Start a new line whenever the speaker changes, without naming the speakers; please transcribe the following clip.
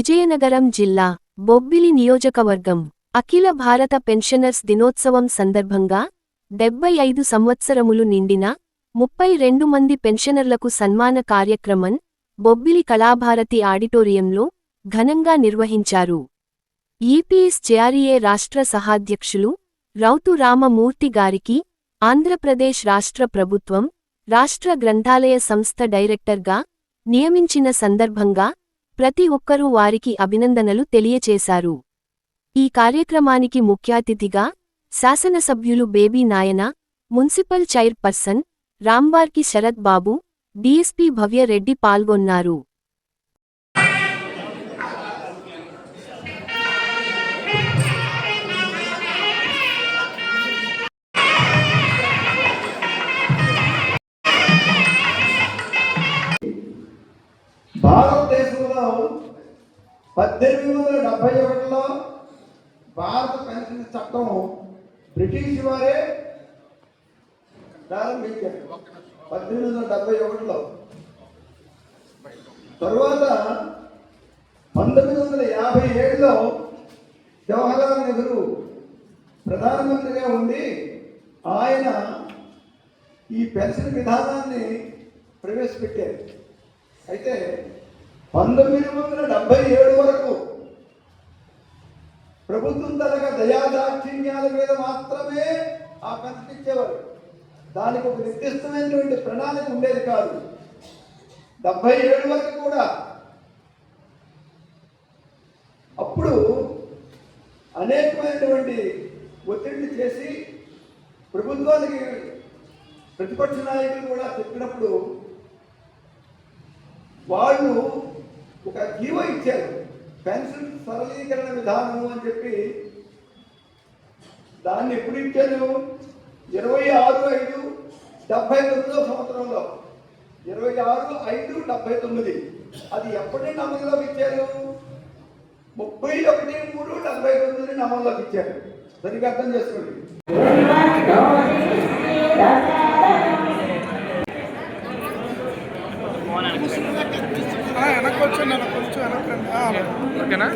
విజయనగరం జిల్లా బొబ్బిలి నియోజకవర్గం అఖిల భారత పెన్షనర్స్ దినోత్సవం సందర్భంగా 75 సంవత్సరములు నిండిన 32 మంది పెన్షనర్లకు సన్మాన కార్యక్రమం బొబ్బిలి కళాభారతి ఆడిటోరియంలో ఘనంగా నిర్వహించారు. ఈపీఎస్ జేఆర్ఈఏ రాష్ట్ర సహాధ్యక్షులు రౌతు రామమూర్తి గారికి ఆంధ్రప్రదేశ్ రాష్ట్ర ప్రభుత్వం రాష్ట్ర గ్రంథాలయ సంస్థ డైరెక్టర్గా నియమించిన సందర్భంగా ప్రతి ఒక్కరూ వారికి అభినందనలు తెలియచేశారు. ఈ కార్యక్రమానికి ముఖ్యాతిథిగా శాసనసభ్యులు బేబీ నాయన, మున్సిపల్ చైర్పర్సన్ రాంబార్కి శరత్ బాబు, డీఎస్పీ భవ్య రెడ్డి పాల్గొన్నారు.
భారతదేశంలో 1871లో భారత పెన్షన్ చట్టం బ్రిటిష్ వారే ప్రారంభించారు. 1871లో తరువాత 1957లో జవహర్లాల్ నెహ్రూ ప్రధానమంత్రిగా ఉండి ఆయన ఈ పెన్షన్ విధానాన్ని ప్రవేశపెట్టారు. అయితే 1977 వరకు ప్రభుత్వం తరగా దయాదాక్షిణ్యాల మీద మాత్రమే ఆ పెన్షన్ ఇచ్చేవారు. దానికి ఒక నిర్దిష్టమైనటువంటి ప్రణాళిక ఉండేది కాదు. 77 వరకు కూడా అప్పుడు అనేకమైనటువంటి ఒత్తిడిని చేసి ప్రభుత్వానికి ప్రతిపక్ష నాయకులు కూడా చెప్పినప్పుడు వాళ్ళు ఒక జీవో ఇచ్చారు, పెన్షన్ సరళీకరణ విధానము అని చెప్పి. దాన్ని ఎప్పుడు ఇచ్చారు? 26/5/79 సంవత్సరంలో, 26/5/79. అది ఎప్పటి అమలులోకి ఇచ్చారు? 31/3/79 అమలులోకి ఇచ్చారు. సరిగ్గా అర్థం చేసుకోండి.
వెనక్కి వచ్చాను, కొంచెం వెనక్కి. ఓకేనా?